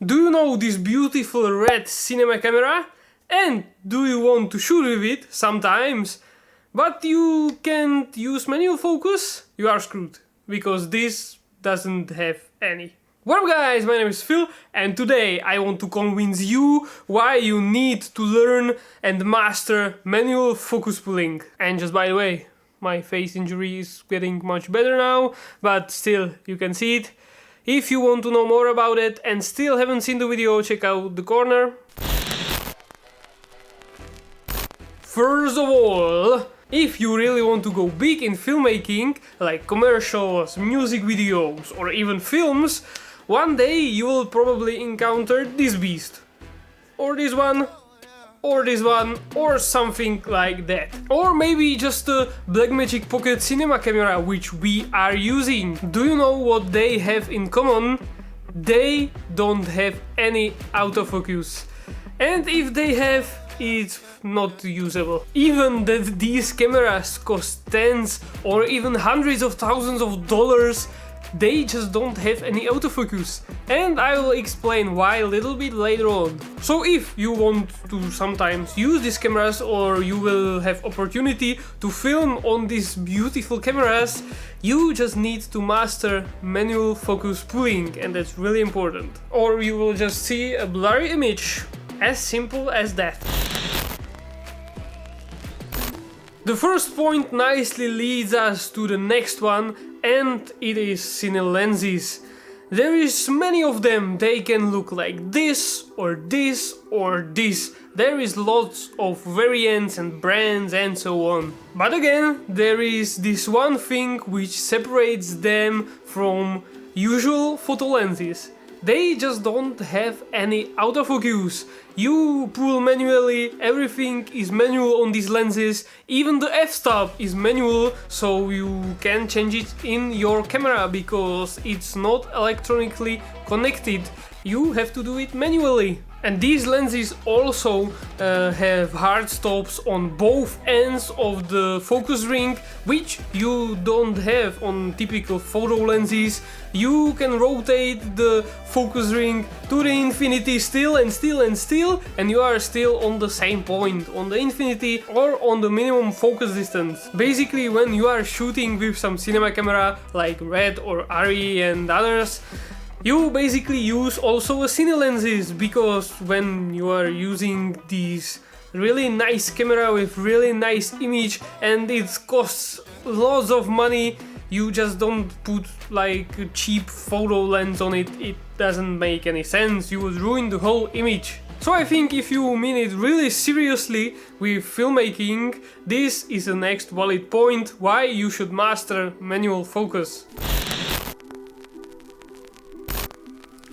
Do you know this beautiful red cinema camera? And do you want to shoot with it sometimes, but you can't use manual focus? You are screwed, because this doesn't have any. What up guys, my name is Phil, and today I want to convince you why you need to learn and master manual focus pulling. And just by the way, my face injury is getting much better now, but still, you can see it. If you want to know more about it and still haven't seen the video, check out the corner. First of all, if you really want to go big in filmmaking, like commercials, music videos, or even films, one day you will probably encounter this beast. Or this one. Or this one, or something like that. Or maybe just a Blackmagic Pocket cinema camera which we are using. Do you know what they have in common? They don't have any autofocus. And if they have, it's not usable. Even that these cameras cost tens or even hundreds of thousands of dollars, they just don't have any autofocus, and I will explain why a little bit later on. So if you want to sometimes use these cameras, or you will have opportunity to film on these beautiful cameras, you just need to master manual focus pulling, and that's really important. Or you will just see a blurry image. As simple as that. The first point nicely leads us to the next one, and it is cine lenses. There is many of them. They can look like this or this or this. There is lots of variants and brands and so on. But again, there is this one thing which separates them from usual photo lenses. They just don't have any autofocus. You pull manually, everything is manual on these lenses, even the f-stop is manual, so you can change it in your camera because it's not electronically connected. You have to do it manually. And these lenses also have hard stops on both ends of the focus ring, which you don't have on typical photo lenses. You can rotate the focus ring to the infinity still and still and still, and you are still on the same point, on the infinity or on the minimum focus distance. Basically, when you are shooting with some cinema camera like Red or Arri and others, you basically use also a cine lenses, because when you are using these really nice camera with really nice image and it costs lots of money, you just don't put like a cheap photo lens on it. It doesn't make any sense. You would ruin the whole image. So I think if you mean it really seriously with filmmaking, this is the next valid point why you should master manual focus.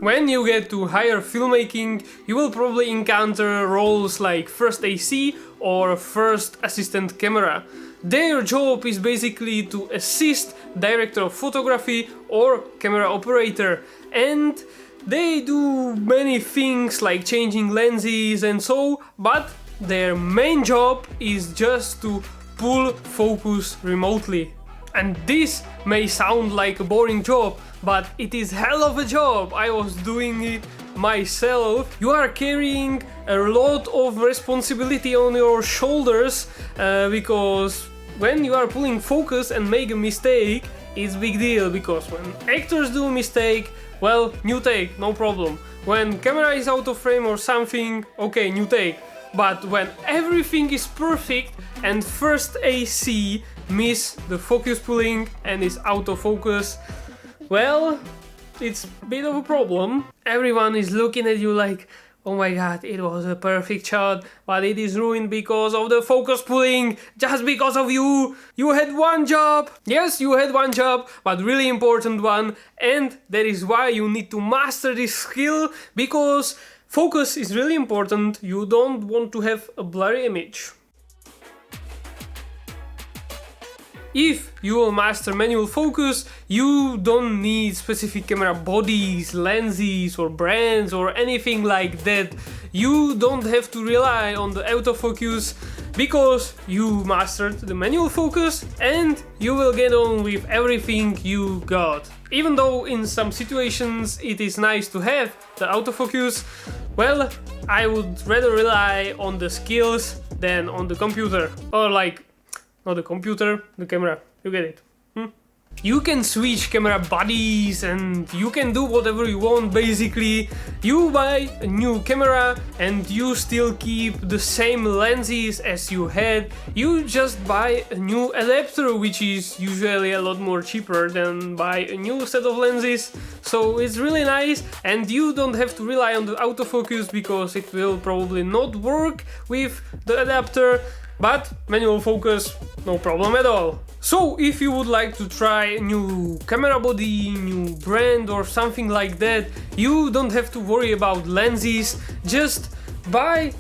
When you get to higher filmmaking, you will probably encounter roles like first AC or first assistant camera. Their job is basically to assist director of photography or camera operator, and they do many things like changing lenses and so, but their main job is just to pull focus remotely. And this may sound like a boring job, but it is hell of a job. I was doing it myself. You are carrying a lot of responsibility on your shoulders because when you are pulling focus and make a mistake, it's a big deal, because when actors do a mistake, well, new take, no problem. When camera is out of frame or something, okay, new take. But when everything is perfect and first AC miss the focus pulling and is out of focus, well, it's a bit of a problem. Everyone is looking at you like, oh my god, it was a perfect shot, but it is ruined because of the focus pulling, just because of you. You had one job. Yes, you had one job, but really important one, and that is why you need to master this skill, because focus is really important. You don't want to have a blurry image. If you will master manual focus, you don't need specific camera bodies, lenses or brands or anything like that. You don't have to rely on the autofocus. because you mastered the manual focus and you will get on with everything you got. Even though in some situations it is nice to have the autofocus, well, I would rather rely on the skills than on the computer. Or like, not the computer, the camera, you get it. You can switch camera bodies and you can do whatever you want basically. You buy a new camera and you still keep the same lenses as you had. You just buy a new adapter, which is usually a lot more cheaper than buy a new set of lenses. So it's really nice and you don't have to rely on the autofocus because it will probably not work with the adapter. But manual focus, no problem at all. So if you would like to try a new camera body, new brand or something like that, you don't have to worry about lenses. Just buy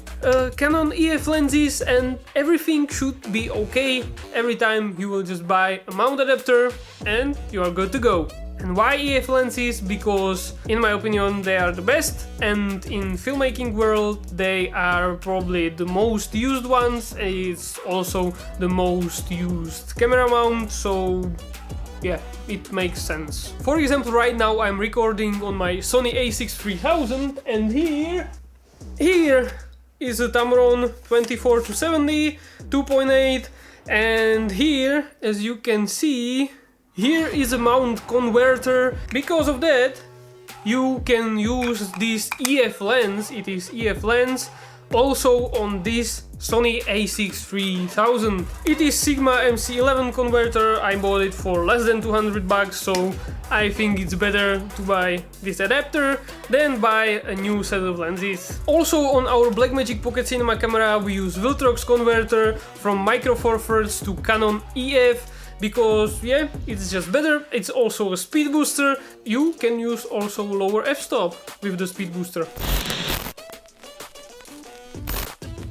Canon EF lenses and everything should be okay. Every time you will just buy a mount adapter and you are good to go. And why EF lenses? Because in my opinion they are the best, and in filmmaking world they are probably the most used ones. It's also the most used camera mount, so yeah, it makes sense. For example, right now I'm recording on my Sony a6-3000 and here is a Tamron 24-70 2.8, and here, as you can see, here is a mount converter. Because of that, you can use this EF lens, it is EF lens, also on this Sony a6-3000. It is Sigma MC11 converter. I bought it for less than $200, so I think it's better to buy this adapter than buy a new set of lenses. Also on our Blackmagic Pocket Cinema camera we use Viltrox converter from Micro Four Thirds to Canon EF. Because yeah, it's just better. It's also a speed booster. You can use also lower f-stop with the speed booster.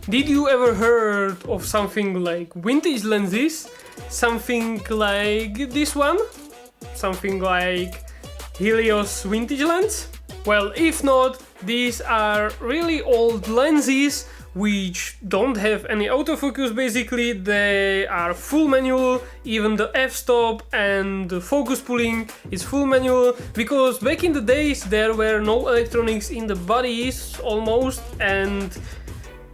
Did you ever heard of something like vintage lenses? Something like this one? Something like Helios vintage lens? Well, if not, these are really old lenses which don't have any autofocus basically. They are full manual, even the f-stop and the focus pulling is full manual, because back in the days there were no electronics in the bodies almost, and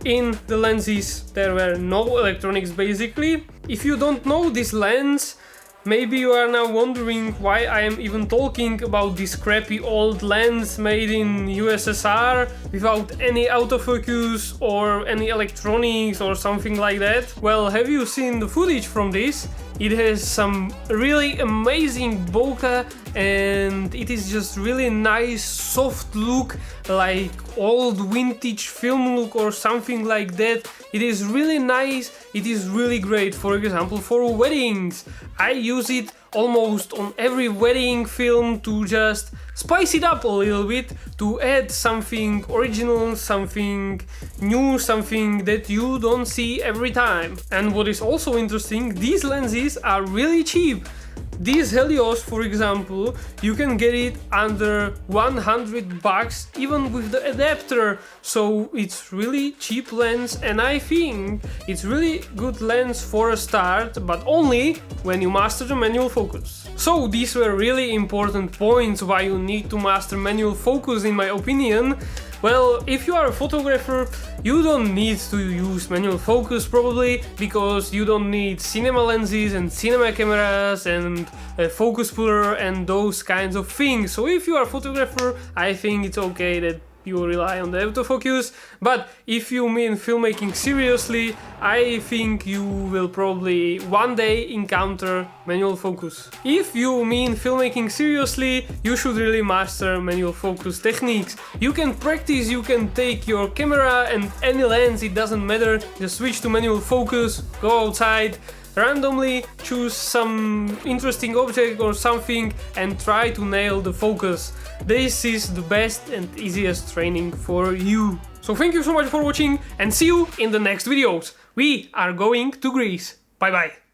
in the lenses there were no electronics basically. If you don't know this lens, maybe you are now wondering why I am even talking about this crappy old lens made in USSR without any autofocus or any electronics or something like that. Well, have you seen the footage from this? It has some really amazing bokeh and it is just really nice soft look, like old vintage film look or something like that. It is really nice, it is really great, for example for weddings. I use it almost on every wedding film to just spice it up a little bit, to add something original, something new, something that you don't see every time. And what is also interesting, these lenses are really cheap. These Helios, for example, you can get it under $100 even with the adapter, so it's really cheap lens, and I think it's really good lens for a start, but only when you master the manual focus. So these were really important points why you need to master manual focus in my opinion. Well, if you are a photographer, you don't need to use manual focus probably, because you don't need cinema lenses and cinema cameras and a focus puller and those kinds of things. So if you are a photographer, I think it's okay that you rely on the autofocus. But if you mean filmmaking seriously, I think you will probably one day encounter manual focus. If you mean filmmaking seriously, you should really master manual focus techniques. You can practice, you can take your camera and any lens, it doesn't matter, just switch to manual focus, go outside, randomly choose some interesting object or something and try to nail the focus. This is the best and easiest training for you. So thank you so much for watching and see you in the next videos. We are going to Greece. Bye bye.